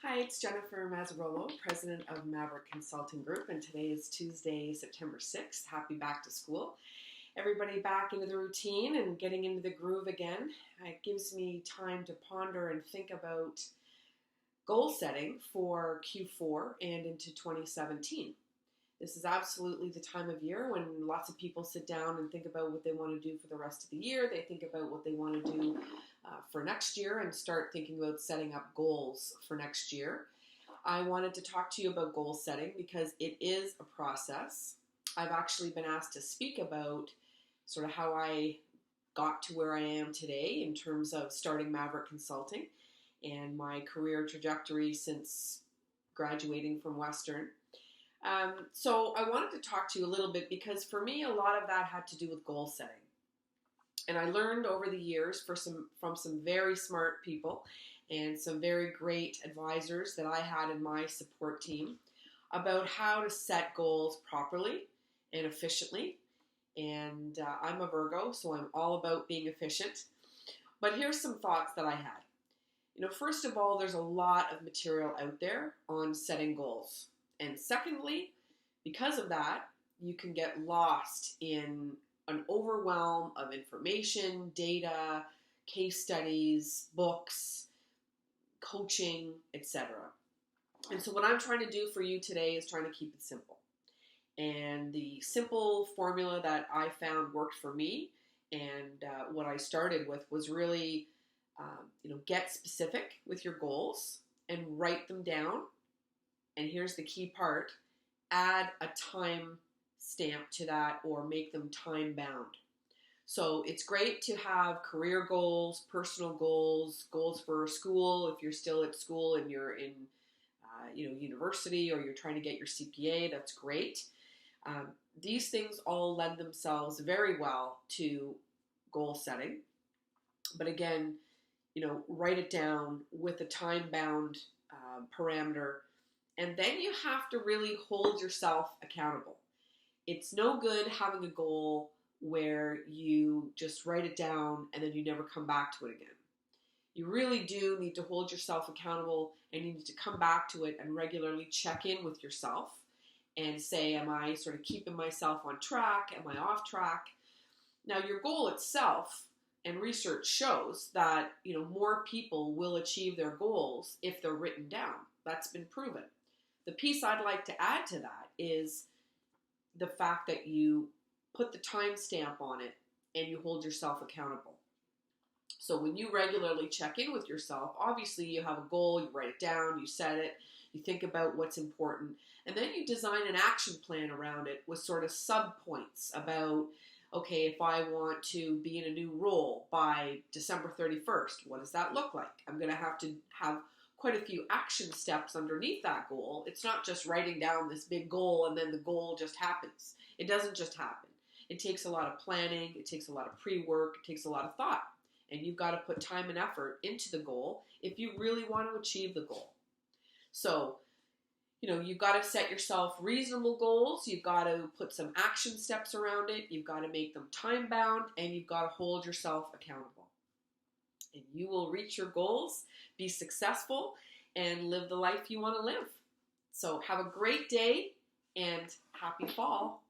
Hi, it's Jennifer Mazzarolo, President of Maverick Consulting Group, and today is Tuesday, September 6th. Happy back to school. Everybody back into the routine and getting into the groove again. It gives me time to ponder and think about goal setting for Q4 and into 2017. This is absolutely the time of year when lots of people sit down and think about what they want to do for the rest of the year. They think about what they want to do for next year and start thinking about setting up goals for next year. I wanted to talk to you about goal setting because it is a process. I've actually been asked to speak about sort of how I got to where I am today in terms of starting Maverick Consulting and my career trajectory since graduating from Western. So I wanted to talk to you a little bit because for me, a lot of that had to do with goal setting. And I learned over the years from some very smart people and some very great advisors that I had in my support team about how to set goals properly and efficiently. And I'm a Virgo, so I'm all about being efficient. But here's some thoughts that I had. First of all, there's a lot of material out there on setting goals. And secondly, because of that, you can get lost in an overwhelm of information, data, case studies, books, coaching, etc. And so what I'm trying to do for you today is trying to keep it simple. And the simple formula that I found worked for me and what I started with was really, get specific with your goals and write them down. And here's the key part, add a time stamp to that or make them time bound. So it's great to have career goals, personal goals, goals for school if you're still at school and you're in university or you're trying to get your CPA, that's great. These things all lend themselves very well to goal setting. But again, write it down with a time bound parameter. And then you have to really hold yourself accountable. It's no good having a goal where you just write it down and then you never come back to it again. You really do need to hold yourself accountable and you need to come back to it and regularly check in with yourself and say, am I sort of keeping myself on track? Am I off track? Now, your goal itself, and research shows that, more people will achieve their goals if they're written down. That's been proven. The piece I'd like to add to that is the fact that you put the timestamp on it and you hold yourself accountable. So when you regularly check in with yourself, obviously you have a goal, you write it down, you set it, you think about what's important, and then you design an action plan around it with sort of sub-points about, okay, if I want to be in a new role by December 31st, what does that look like? I'm going to have quite a few action steps underneath that goal. It's not just writing down this big goal and then the goal just happens. It doesn't just happen. It takes a lot of planning. It takes a lot of pre-work. It takes a lot of thought. And you've got to put time and effort into the goal if you really want to achieve the goal. So, you've got to set yourself reasonable goals. You've got to put some action steps around it. You've got to make them time bound and you've got to hold yourself accountable. And you will reach your goals, be successful, and live the life you want to live. So have a great day and happy fall.